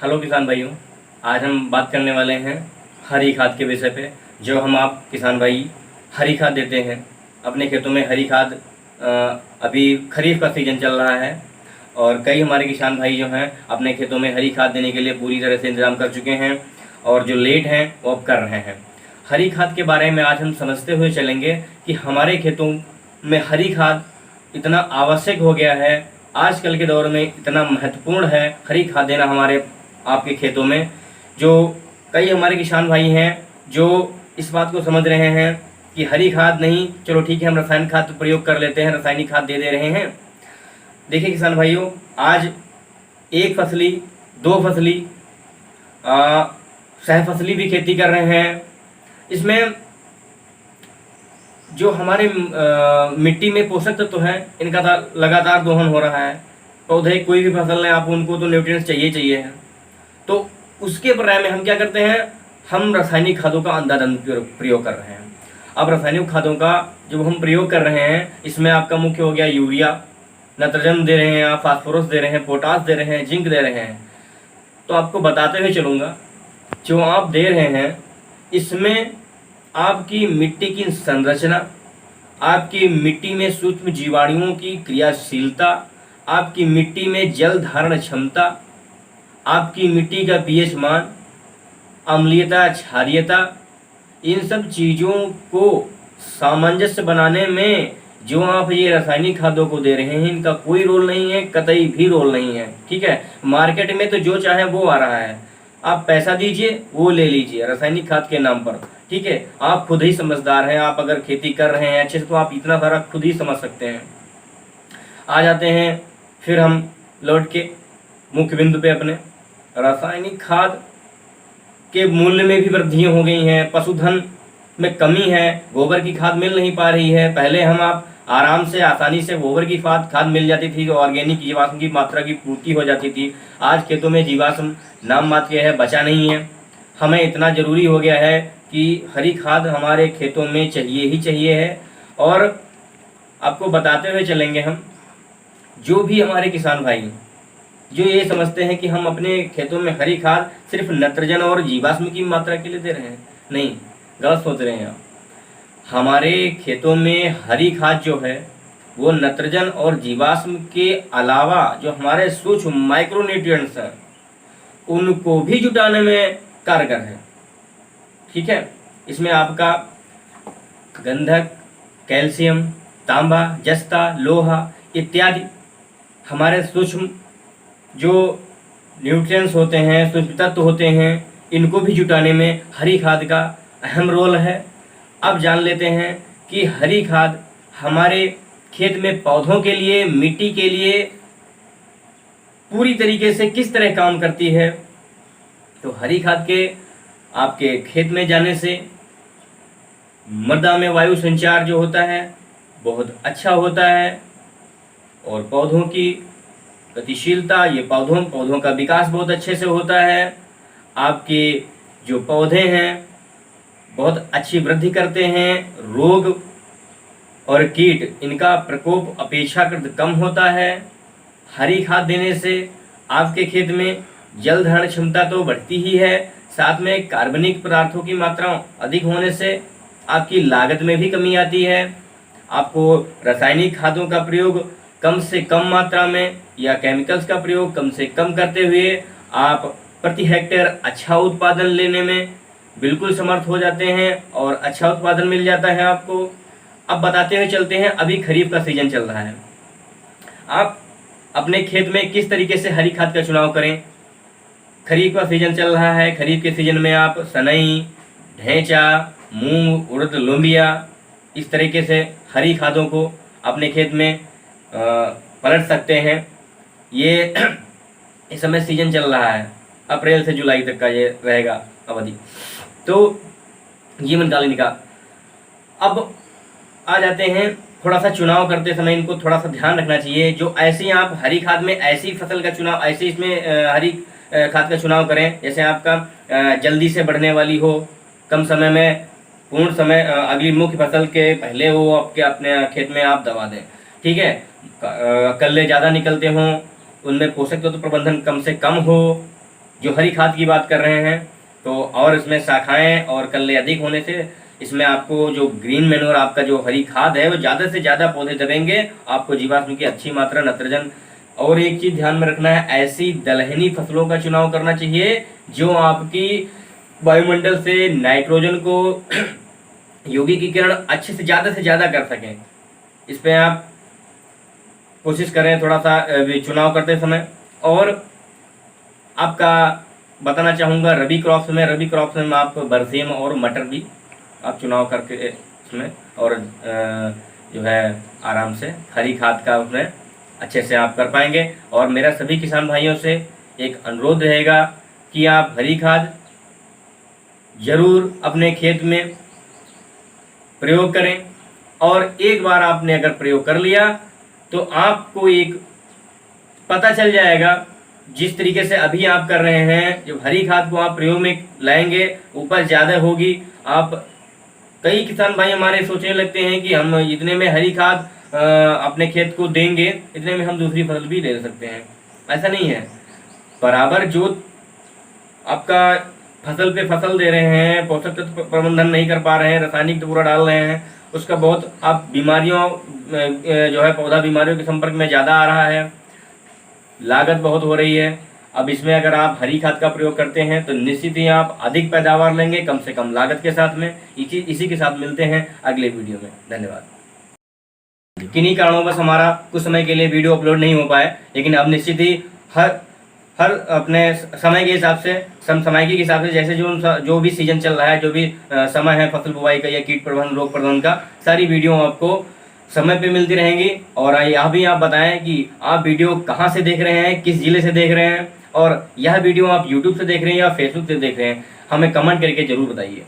Hello किसान भाइयों, आज हम बात करने वाले हैं हरी खाद के विषय पे। जो हम आप किसान भाई हरी खाद देते हैं अपने खेतों में। हरी खाद अभी खरीफ का सीज़न चल रहा है और कई हमारे किसान भाई जो हैं अपने खेतों में हरी खाद देने के लिए पूरी तरह से इंतज़ाम कर चुके हैं और जो लेट हैं वो अब कर रहे हैं। हरी खाद के बारे में आज हम समझते हुए चलेंगे कि हमारे खेतों में हरी खाद इतना आवश्यक हो गया है, आजकल के दौर में इतना महत्वपूर्ण है हरी खाद देना हमारे आपके खेतों में। जो कई हमारे किसान भाई हैं जो इस बात को समझ रहे हैं कि हरी खाद नहीं, चलो ठीक है हम रासायनिक खाद प्रयोग कर लेते हैं, रासायनिक खाद दे रहे हैं। देखिए किसान भाइयों, आज एक फसली, दो फसली, सह फसली भी खेती कर रहे हैं। इसमें जो हमारे मिट्टी में पोषक तत्व हैं इनका लगातार दोहन हो रहा है। पौधे कोई भी फसल है, आप उनको तो न्यूट्रिएंट्स चाहिए है। तो उसके पर्याय में हम क्या करते हैं, हम रासायनिक खादों का अंधाधुंध प्रयोग कर रहे हैं। अब रासायनिक खादों का जो हम प्रयोग कर रहे हैं इसमें आपका मुख्य हो गया यूरिया, नाइट्रोजन दे रहे हैं आप, फास्फोरस दे रहे हैं, पोटास दे रहे हैं, जिंक दे रहे हैं। तो आपको बताते हुए चलूँगा, जो आप दे रहे हैं इसमें आपकी मिट्टी की संरचना, आपकी मिट्टी में सूक्ष्म जीवाणुओं की क्रियाशीलता, आपकी मिट्टी में जल धारण क्षमता, आपकी मिट्टी का पीएच मान, अम्लीयता, क्षारीयता, इन सब चीज़ों को सामंजस्य बनाने में जो आप ये रासायनिक खादों को दे रहे हैं इनका कोई रोल नहीं है, कतई भी रोल नहीं है। ठीक है, मार्केट में तो जो चाहे वो आ रहा है, आप पैसा दीजिए वो ले लीजिए रासायनिक खाद के नाम पर। ठीक है, आप खुद ही समझदार हैं, आप अगर खेती कर रहे हैं अच्छे से तो आप इतना सारा खुद ही समझ सकते हैं। आ जाते हैं फिर हम लौट के मुख्य बिंदु पे अपने। रासायनिक खाद के मूल्य में भी वृद्धि हो गई है, पशुधन में कमी है, गोबर की खाद मिल नहीं पा रही है। पहले हम आप आराम से आसानी से गोबर की खाद मिल जाती थी, तो ऑर्गेनिक जीवाश्म की मात्रा की पूर्ति हो जाती थी। आज खेतों में जीवाश्म नाम मात्र है, बचा नहीं है। हमें इतना ज़रूरी हो गया है कि हरी खाद हमारे खेतों में चाहिए ही चाहिए है। और आपको बताते हुए चलेंगे हम, जो भी हमारे किसान भाई जो ये समझते हैं कि हम अपने खेतों में हरी खाद सिर्फ नाइट्रोजन और जीवाश्म की मात्रा के लिए दे रहे हैं, नहीं, गलत सोच रहे हैं आप। हमारे खेतों में हरी खाद जो है वो नाइट्रोजन और जीवाश्म के अलावा जो हमारे सूक्ष्म माइक्रोन्यूट्रिएंट्स हैं उनको भी जुटाने में कारगर है। ठीक है, इसमें आपका गंधक, कैल्शियम, तांबा, जस्ता, लोहा इत्यादि हमारे सूक्ष्म जो न्यूट्रिएंट्स होते हैं, सूक्ष्म तत्व होते हैं, इनको भी जुटाने में हरी खाद का अहम रोल है। अब जान लेते हैं कि हरी खाद हमारे खेत में पौधों के लिए, मिट्टी के लिए पूरी तरीके से किस तरह काम करती है। तो हरी खाद के आपके खेत में जाने से मृदा में वायु संचार जो होता है बहुत अच्छा होता है और पौधों की गतिशीलता, ये पौधों का विकास बहुत अच्छे से होता है। आपके जो पौधे हैं बहुत अच्छी वृद्धि करते हैं, रोग और कीट इनका प्रकोप अपेक्षाकृत कम होता है। हरी खाद देने से आपके खेत में जल धारण क्षमता तो बढ़ती ही है, साथ में कार्बनिक पदार्थों की मात्रा अधिक होने से आपकी लागत में भी कमी आती है। आपको रासायनिक खादों का प्रयोग कम से कम मात्रा में या केमिकल्स का प्रयोग कम से कम करते हुए आप प्रति हेक्टेयर अच्छा उत्पादन लेने में बिल्कुल समर्थ हो जाते हैं और अच्छा उत्पादन मिल जाता है आपको। अब बताते हुए चलते हैं, अभी खरीफ का सीजन चल रहा है, आप अपने खेत में किस तरीके से हरी खाद का चुनाव करें। खरीफ का सीजन चल रहा है, खरीफ के सीजन में आप सनई, ढेंचा, मूंग, उड़द, लोबिया इस तरीके से हरी खादों को अपने खेत में पलट सकते हैं। ये इस समय सीजन चल रहा है, अप्रैल से जुलाई तक का ये रहेगा अवधि, तो ये मनकालीन का। अब आ जाते हैं, थोड़ा सा चुनाव करते समय इनको थोड़ा सा ध्यान रखना चाहिए। जो ऐसे आप हरी खाद में ऐसी फसल का चुनाव, ऐसे इसमें हरी खाद का चुनाव करें जैसे आपका जल्दी से बढ़ने वाली हो, कम समय में पूर्ण समय अगली मुख्य फसल के पहले वो आपके अपने खेत में आप दबा दें। ठीक है, कल्ले ज़्यादा निकलते हों, उनमें पोषक तत्व प्रबंधन कम से कम हो, जो हरी खाद की बात कर रहे हैं, तो और इसमें शाखाएं और कल्ले अधिक होने से इसमें आपको जो ग्रीन मैन्योर आपका जो हरी खाद है वो ज़्यादा से ज़्यादा पौधे दबेंगे, आपको जीवाश्म की अच्छी मात्रा नाइट्रोजन। और एक चीज़ ध्यान में रखना है, ऐसी दलहनी फसलों का चुनाव करना चाहिए जो आपकी वायुमंडल से नाइट्रोजन को यौगिकीकरण अच्छे से ज़्यादा कर सकें। इस पर आप कोशिश करें थोड़ा सा चुनाव करते समय। और आपका बताना चाहूँगा रबी क्रॉप्स में आप बरसीम और मटर भी आप चुनाव करके इसमें, और जो है आराम से हरी खाद का उसमें अच्छे से आप कर पाएंगे। और मेरा सभी किसान भाइयों से एक अनुरोध रहेगा कि आप हरी खाद जरूर अपने खेत में प्रयोग करें, और एक बार आपने अगर प्रयोग कर लिया तो आपको एक पता चल जाएगा, जिस तरीके से अभी आप कर रहे हैं, जब हरी खाद को आप प्रयोग में लाएंगे उपज ज़्यादा होगी। आप कई किसान भाई हमारे सोचने लगते हैं कि हम इतने में हरी खाद अपने खेत को देंगे, इतने में हम दूसरी फसल भी ले सकते हैं। ऐसा नहीं है, बराबर जो आपका फसल पे फसल दे रहे हैं, पोषक तत्व प्रबंधन नहीं कर पा रहे हैं, रासायनिक तो पूरा डाल रहे हैं, उसका बहुत आप बीमारियों जो है पौधा बीमारियों के संपर्क में ज़्यादा आ रहा है, लागत बहुत हो रही है। अब इसमें अगर आप हरी खाद का प्रयोग करते हैं तो निश्चित ही आप अधिक पैदावार लेंगे कम से कम लागत के साथ में। इसी के साथ मिलते हैं अगले वीडियो में। धन्यवाद। किन्हीं कारणों बस हमारा कुछ समय के लिए वीडियो अपलोड नहीं हो पाए, लेकिन अब निश्चित ही हर अपने समय के हिसाब से समसामयिकी के हिसाब से, जैसे जो भी सीजन चल रहा है, जो भी समय है फसल बुवाई का या कीट प्रबंधन रोग प्रबंधन का, सारी वीडियो आपको समय पे मिलती रहेंगी। और यह भी आप बताएं कि आप वीडियो कहाँ से देख रहे हैं, किस जिले से देख रहे हैं, और यह वीडियो आप यूट्यूब से देख रहे हैं या फेसबुक से देख रहे हैं, हमें कमेंट करके ज़रूर बताइए।